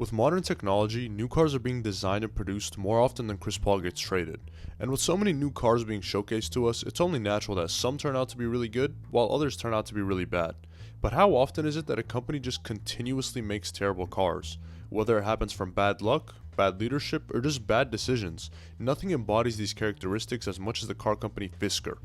With modern technology, new cars are being designed and produced more often than Chris Paul gets traded. And with so many new cars being showcased to us, it's only natural that some turn out to be really good, while others turn out to be really bad. But how often is it that a company just continuously makes terrible cars? Whether it happens from bad luck, bad leadership, or just bad decisions, nothing embodies these characteristics as much as the car company Fisker.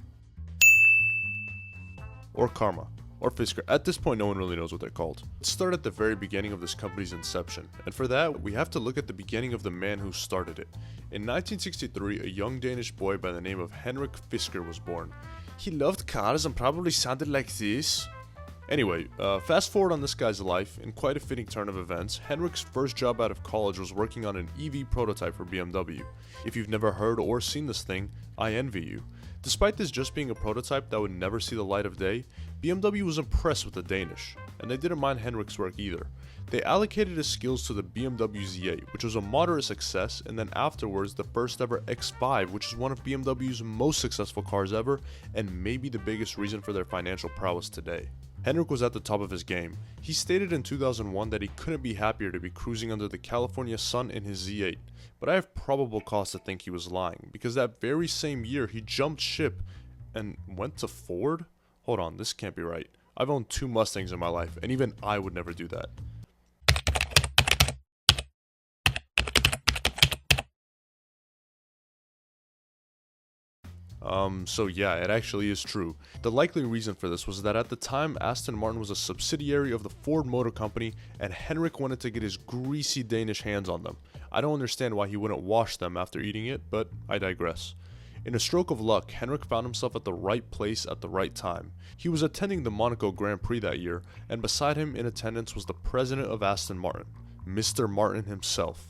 Or Karma. Or Fisker. At this point, no one really knows what they're called. Let's start at the very beginning of this company's inception, and for that, we have to look at the beginning of the man who started it. In 1963, a young Danish boy by the name of Henrik Fisker was born. He loved cars and probably sounded like this. Anyway, fast forward on this guy's life, in quite a fitting turn of events, Henrik's first job out of college was working on an EV prototype for BMW. If you've never heard or seen this thing, I envy you. Despite this just being a prototype that would never see the light of day, BMW was impressed with the Danish, and they didn't mind Henrik's work either. They allocated his skills to the BMW Z8, which was a moderate success, and then afterwards the first ever X5, which is one of BMW's most successful cars ever, and maybe the biggest reason for their financial prowess today. Henrik was at the top of his game. He stated in 2001 that he couldn't be happier to be cruising under the California sun in his Z8, but I have probable cause to think he was lying, because that very same year he jumped ship and went to Ford? Hold on, this can't be right. I've owned 2 Mustangs in my life, and even I would never do that. So yeah, it actually is true. The likely reason for this was that at the time, Aston Martin was a subsidiary of the Ford Motor Company, and Henrik wanted to get his greasy Danish hands on them. I don't understand why he wouldn't wash them after eating it, but I digress. In a stroke of luck, Henrik found himself at the right place at the right time. He was attending the Monaco Grand Prix that year, and beside him in attendance was the president of Aston Martin, Mr. Martin himself.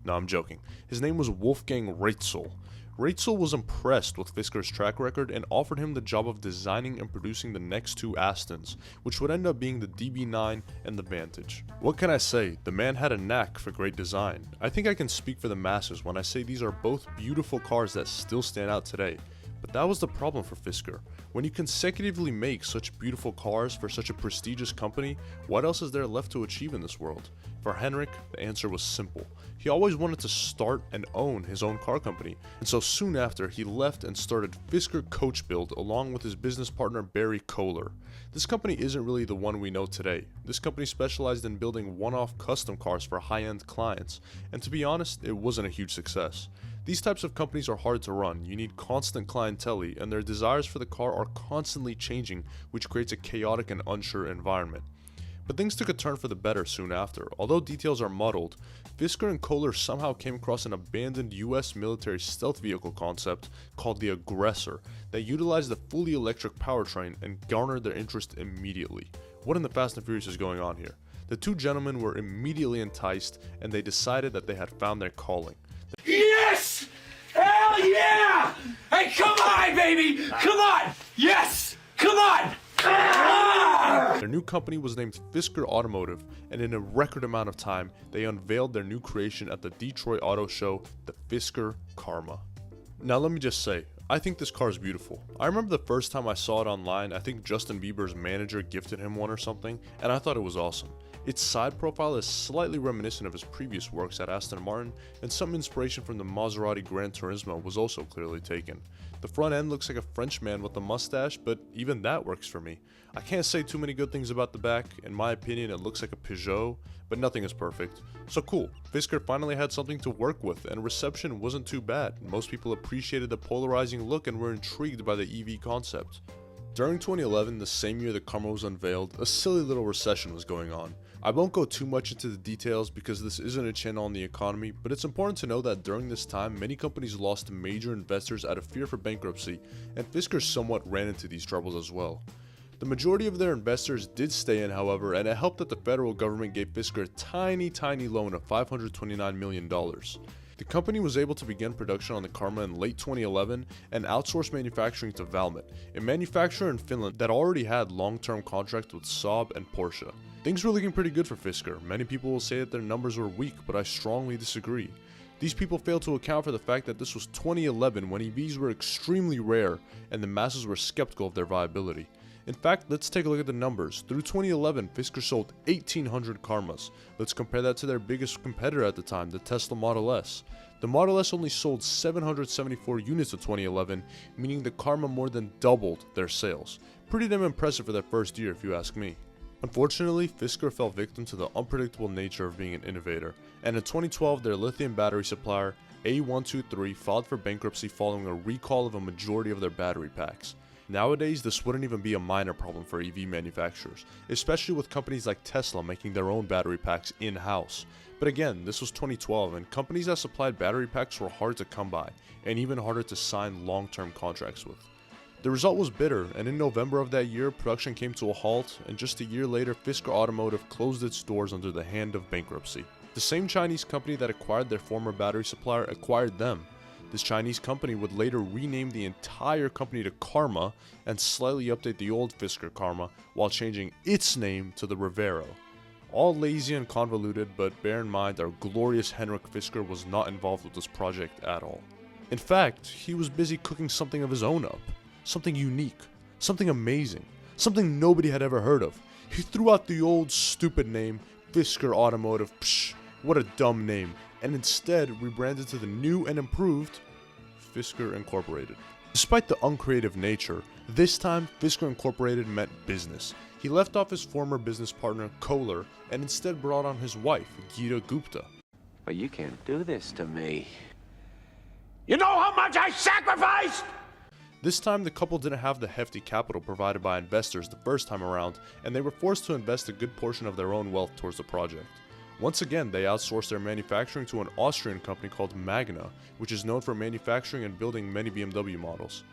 No, I'm joking. His name was Wolfgang Reitzel. Reitzel was impressed with Fisker's track record and offered him the job of designing and producing the next 2 Astons, which would end up being the DB9 and the Vantage. What can I say? The man had a knack for great design. I think I can speak for the masses when I say these are both beautiful cars that still stand out today. But that was the problem for Fisker. When you consecutively make such beautiful cars for such a prestigious company, what else is there left to achieve in this world? For Henrik, the answer was simple. He always wanted to start and own his own car company, and so soon after he left and started Fisker Coach Build along with his business partner Barry Kohler. This company isn't really the one we know today. This company specialized in building one-off custom cars for high-end clients, and to be honest, it wasn't a huge success. These types of companies are hard to run. You need constant clientele, and their desires for the car are constantly changing, which creates a chaotic and unsure environment. But things took a turn for the better soon after. Although details are muddled, Fisker and Kohler somehow came across an abandoned US military stealth vehicle concept called the Aggressor that utilized the fully electric powertrain and garnered their interest immediately. What in the Fast and Furious is going on here? The 2 gentlemen were immediately enticed, and they decided that they had found their calling. Yes! Hell yeah! Hey, come on, baby! Come on! Yes! Come on! Their new company was named Fisker Automotive, and in a record amount of time, they unveiled their new creation at the Detroit Auto Show, the Fisker Karma. Now let me just say, I think this car is beautiful. I remember the first time I saw it online, I think Justin Bieber's manager gifted him one or something, and I thought it was awesome. Its side profile is slightly reminiscent of his previous works at Aston Martin, and some inspiration from the Maserati Gran Turismo was also clearly taken. The front end looks like a French man with a mustache, but even that works for me. I can't say too many good things about the back. In my opinion, it looks like a Peugeot, but nothing is perfect. So cool, Fisker finally had something to work with, and reception wasn't too bad. Most people appreciated the polarizing look and were intrigued by the EV concept. During 2011, the same year the Karma was unveiled, a silly little recession was going on. I won't go too much into the details because this isn't a channel on the economy, but it's important to know that during this time, many companies lost major investors out of fear for bankruptcy, and Fisker somewhat ran into these troubles as well. The majority of their investors did stay in, however, and it helped that the federal government gave Fisker a tiny loan of $529 million. The company was able to begin production on the Karma in late 2011 and outsource manufacturing to Valmet, a manufacturer in Finland that already had long-term contracts with Saab and Porsche. Things were looking pretty good for Fisker. Many people will say that their numbers were weak, but I strongly disagree. These people fail to account for the fact that this was 2011 when EVs were extremely rare and the masses were skeptical of their viability. In fact, let's take a look at the numbers. Through 2011, Fisker sold 1,800 Karmas. Let's compare that to their biggest competitor at the time, the Tesla Model S. The Model S only sold 774 units in 2011, meaning the Karma more than doubled their sales. Pretty damn impressive for their first year if you ask me. Unfortunately, Fisker fell victim to the unpredictable nature of being an innovator, and in 2012 their lithium battery supplier, A123, filed for bankruptcy following a recall of a majority of their battery packs. Nowadays, this wouldn't even be a minor problem for EV manufacturers, especially with companies like Tesla making their own battery packs in-house. But again, this was 2012, and companies that supplied battery packs were hard to come by, and even harder to sign long-term contracts with. The result was bitter, and in November of that year, production came to a halt, and just a year later, Fisker Automotive closed its doors under the hand of bankruptcy. The same Chinese company that acquired their former battery supplier acquired them. This Chinese company would later rename the entire company to Karma and slightly update the old Fisker Karma while changing its name to the Revero. All lazy and convoluted, but bear in mind our glorious Henrik Fisker was not involved with this project at all. In fact, he was busy cooking something of his own up. Something unique, something amazing, something nobody had ever heard of. He threw out the old stupid name, Fisker Automotive, psh, what a dumb name, and instead rebranded to the new and improved Fisker Incorporated. Despite the uncreative nature, this time Fisker Incorporated meant business. He left off his former business partner, Kohler, and instead brought on his wife, Geeta Gupta. But you can't do this to me. You know how much I sacrificed? This time, the couple didn't have the hefty capital provided by investors the first time around, and they were forced to invest a good portion of their own wealth towards the project. Once again, they outsourced their manufacturing to an Austrian company called Magna, which is known for manufacturing and building many BMW models.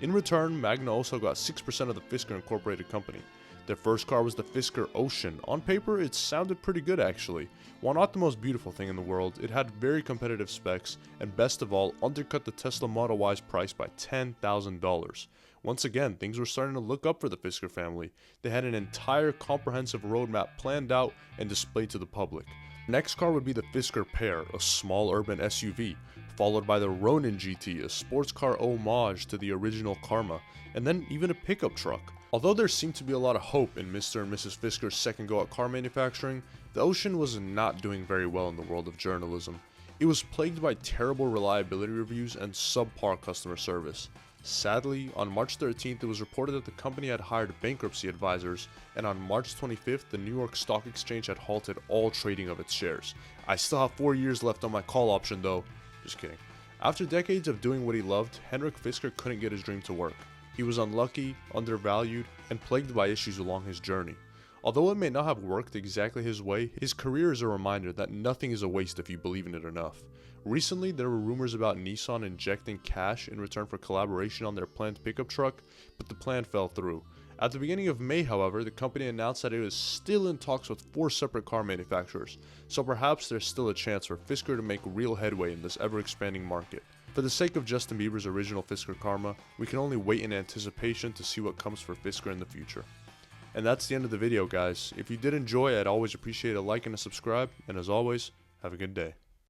In return, Magna also got 6% of the Fisker Incorporated company. Their first car was the Fisker Ocean. On paper, it sounded pretty good actually. While not the most beautiful thing in the world, it had very competitive specs, and best of all, undercut the Tesla Model Y's price by $10,000. Once again, things were starting to look up for the Fisker family. They had an entire comprehensive roadmap planned out and displayed to the public. Next car would be the Fisker Pear, a small urban SUV, followed by the Ronin GT, a sports car homage to the original Karma, and then even a pickup truck. Although there seemed to be a lot of hope in Mr. and Mrs. Fisker's second go at car manufacturing, the Ocean was not doing very well in the world of journalism. It was plagued by terrible reliability reviews and subpar customer service. Sadly, on March 13th, it was reported that the company had hired bankruptcy advisors, and on March 25th, the New York Stock Exchange had halted all trading of its shares. I still have 4 years left on my call option though. Just kidding. After decades of doing what he loved, Henrik Fisker couldn't get his dream to work. He was unlucky, undervalued, and plagued by issues along his journey. Although it may not have worked exactly his way, his career is a reminder that nothing is a waste if you believe in it enough. Recently, there were rumors about Nissan injecting cash in return for collaboration on their planned pickup truck, but the plan fell through. At the beginning of May, however, the company announced that it was still in talks with 4 separate car manufacturers, so perhaps there's still a chance for Fisker to make real headway in this ever-expanding market. For the sake of Justin Bieber's original Fisker Karma, we can only wait in anticipation to see what comes for Fisker in the future. And that's the end of the video, guys. If you did enjoy, I'd always appreciate a like and a subscribe, and as always, have a good day.